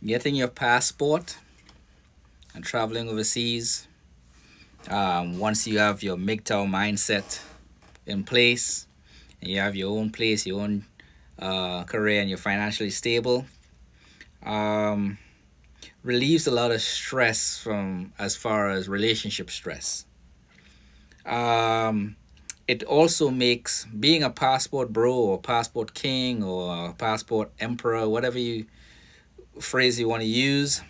Getting your passport and traveling overseas. Once you have your MGTOW mindset in place, and you have your own place, your own career, and you're financially stable, um, relieves a lot of stress from as far as relationship stress. Um, it also makes being a passport bro or passport king or a passport emperor, whatever you phrase you want to use,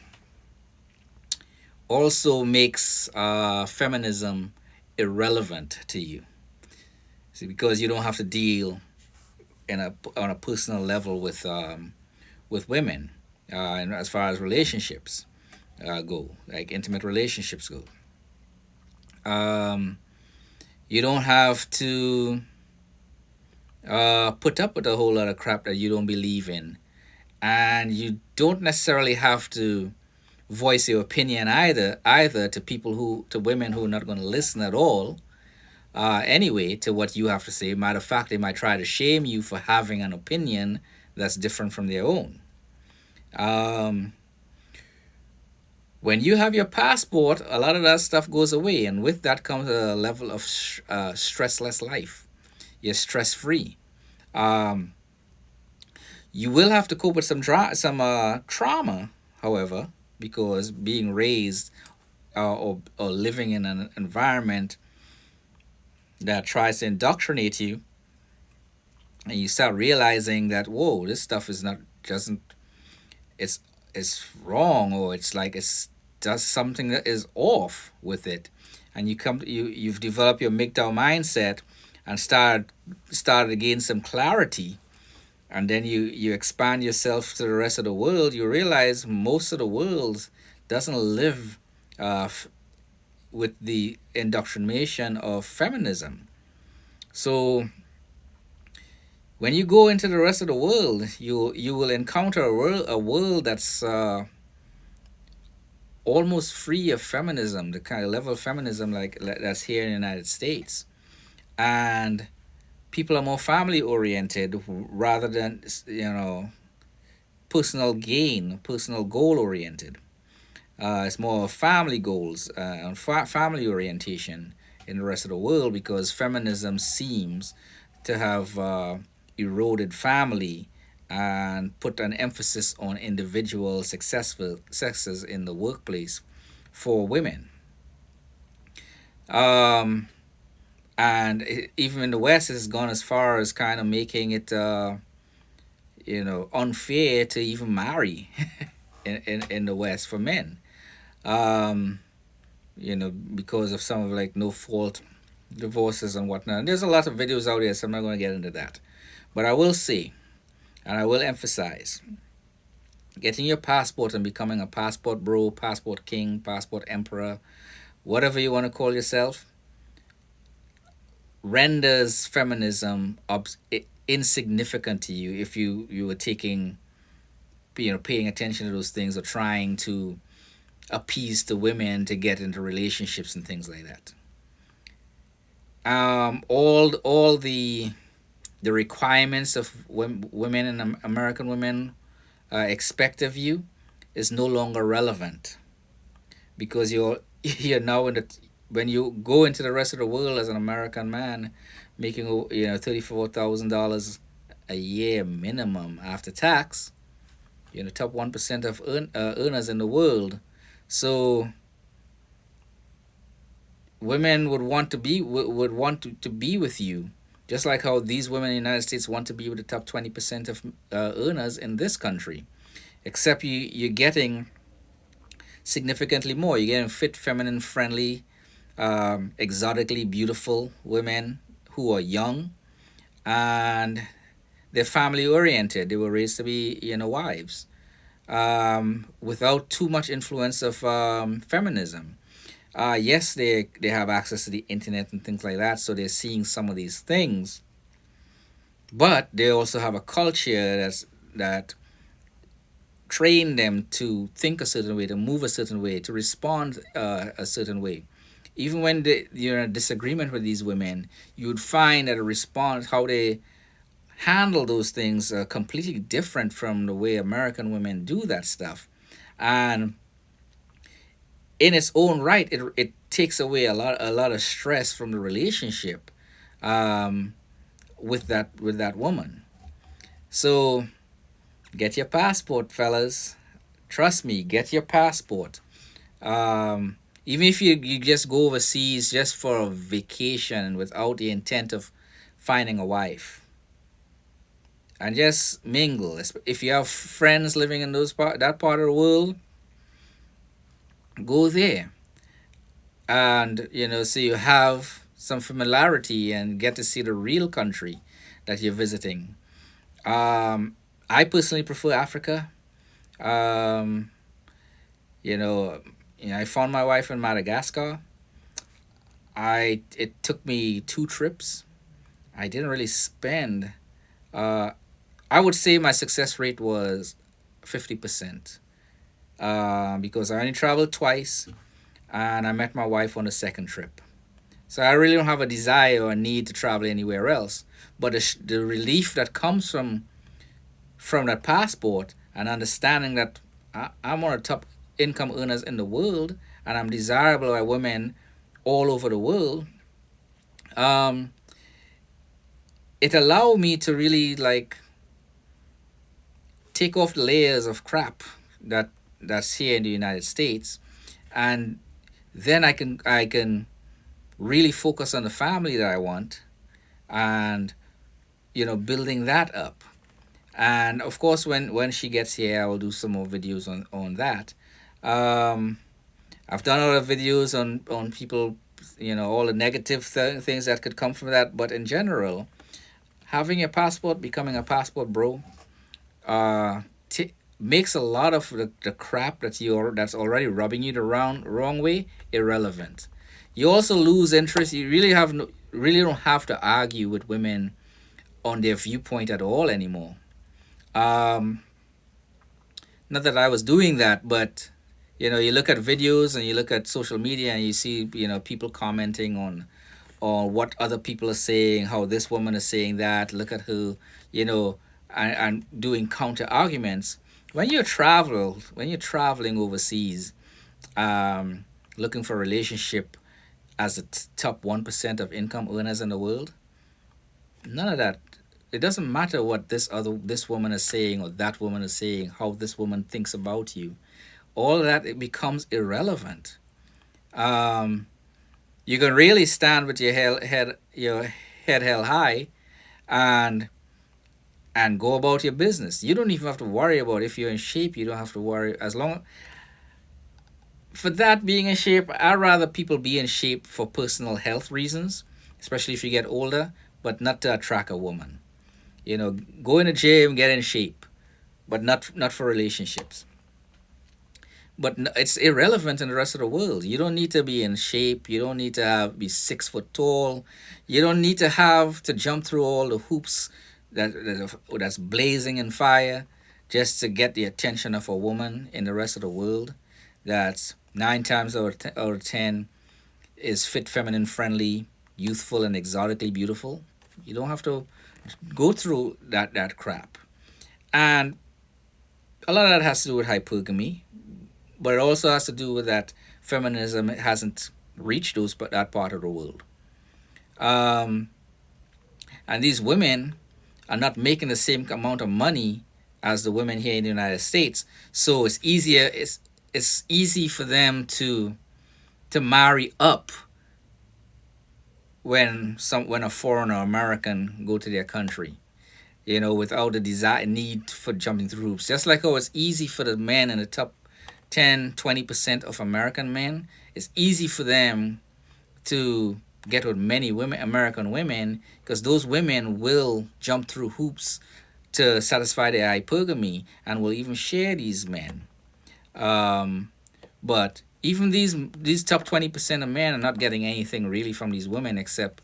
also makes feminism irrelevant to you. See, because you don't have to deal on a personal level with women, and as far as relationships go, like intimate relationships go. Um, you don't have to put up with a whole lot of crap that you don't believe in, and you don't necessarily have to voice your opinion either to women who are not going to listen at all. Anyway, to what you have to say. Matter of fact, they might try to shame you for having an opinion that's different from their own. Um, when you have your passport, a lot of that stuff goes away, and with that comes a level of stressless life. You're stress free. Um, you will have to cope with some trauma, however, because being raised or living in an environment that tries to indoctrinate you, and you start realizing that whoa, this stuff is not doesn't it's it's wrong, or it's like it's does something that is off with it, and you've developed your MGTOW mindset and started to gain some clarity, and then you expand yourself to the rest of the world. You realize most of the world doesn't live uh, with the indoctrination of feminism. So when you go into the rest of the world, you will encounter a world that's almost free of feminism, the kind of level of feminism like that's here in the United States, and people are more family oriented rather than personal gain, personal goal oriented. It's more family goals and family orientation in the rest of the world because feminism seems to have eroded family and put an emphasis on individual successful successes in the workplace for women. Um, and even in the West, it's gone as far as kind of making it, unfair to even marry in the West for men. Um, because of some of like no fault divorces and whatnot. And there's a lot of videos out there, so I'm not going to get into that. But I will say, and I will emphasize, getting your passport and becoming a passport bro, passport king, passport emperor, whatever you want to call yourself, renders feminism insignificant to you if you were taking, paying attention to those things or trying to appease the women to get into relationships and things like that. All the requirements of women and American women expect of you is no longer relevant because you're now in the when you go into the rest of the world as an American man making $34,000 a year minimum after tax. You're in the top 1% of earners in the world. So women would want to be with you, just like how these women in the United States want to be with the top 20% of earners in this country. Except you're getting significantly more. You're getting fit, feminine, friendly, exotically beautiful women who are young and they're family oriented. They were raised to be wives, without too much influence of feminism. Yes, they have access to the internet and things like that, so they're seeing some of these things. But they also have a culture that train them to think a certain way, to move a certain way, to respond a certain way. Even when you're in a disagreement with these women, you would find that a response, how they handle those things, are completely different from the way American women do that stuff. And in its own right, it takes away a lot of stress from the relationship, um, with that woman. So get your passport, fellas. Trust me, get your passport. Um, Even if you just go overseas just for a vacation without the intent of finding a wife, and just mingle. If you have friends living in that part of the world, go there, and so you have some familiarity and get to see the real country that you're visiting. Um, I personally prefer Africa. Um, you know, I found my wife in Madagascar. It took me 2 trips. I didn't really spend. Uh, I would say my success rate was 50%. Because I only traveled twice, and I met my wife on the second trip. So I really don't have a desire or a need to travel anywhere else. But the relief that comes from that passport and understanding that I'm one of the top income earners in the world, and I'm desirable by women all over the world. Um, it allowed me to really like take off the layers of crap that that's here in the United States, and then I can really focus on the family that I want, and building that up. And of course, when she gets here, I will do some more videos on that. Um, I've done other videos on people, all the negative things that could come from that. But in general, having a passport, becoming a passport bro, uh, makes a lot of the crap that's already rubbing you the wrong way irrelevant. You also lose interest. You really don't have to argue with women on their viewpoint at all anymore. Um, Not that I was doing that, but you look at videos and you look at social media and you see people commenting on what other people are saying, how this woman is saying that. Look at her, you know, and doing counter arguments. When you're traveling overseas, looking for a relationship as the top 1% of income earners in the world, none of that. It doesn't matter what this woman is saying or that woman is saying, how this woman thinks about you. All of that, it becomes irrelevant. Um, you can really stand with your head held high, and go about your business. You don't even have to worry about if you're in shape. You don't have to worry as long for that being in shape. I'd rather people be in shape for personal health reasons, especially if you get older, but not to attract a woman. Go in the gym, get in shape, but not for relationships. But it's irrelevant in the rest of the world. You don't need to be in shape. You don't need to be 6 foot tall. You don't need to have to jump through all the hoops that's blazing in fire just to get the attention of a woman in the rest of the world. That's 9 times out of 10 is fit, feminine, friendly, youthful, and exotically beautiful. You don't have to go through that crap. And a lot of that has to do with hypergamy, but it also has to do with that feminism hasn't reached that part of the world. Um, and these women are not making the same amount of money as the women here in the United States, so it's easier. It's easy for them to marry up when a foreigner or American go to their country. Without the desire need for jumping through hoops. Just like how it's easy for the men in the top 10, 20% of American men, it's easy for them to get with many women, American women, because those women will jump through hoops to satisfy their hypergamy and will even share these men. Um, but even these top 20% of men are not getting anything really from these women except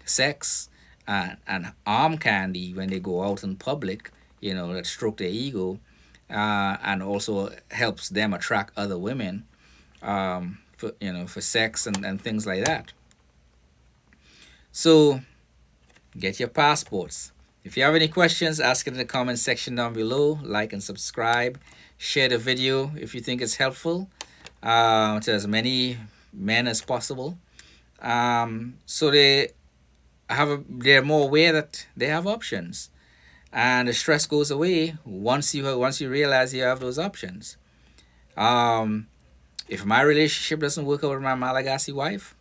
sex and arm candy when they go out in public, that stroke their ego, and also helps them attract other women, for sex and things like that. So get your passports. If you have any questions, ask it in the comment section down below. Like and subscribe. Share the video if you think it's helpful to as many men as possible. So they're more aware that they have options, and the stress goes away once you realize you have those options. If my relationship doesn't work out with my Malagasy wife,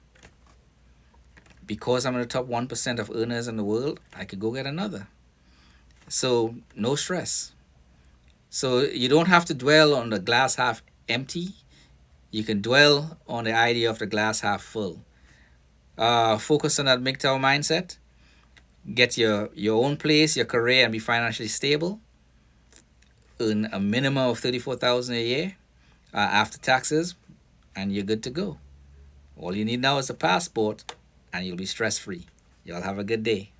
because I'm in the top 1% of earners in the world, I could go get another. So no stress. So you don't have to dwell on the glass half empty. You can dwell on the idea of the glass half full. Focus on that MGTOW mindset. Get your own place, your career, and be financially stable. Earn a minimum of $34,000 a year after taxes, and you're good to go. All you need now is a passport, and you'll be stress free. Y'all have a good day.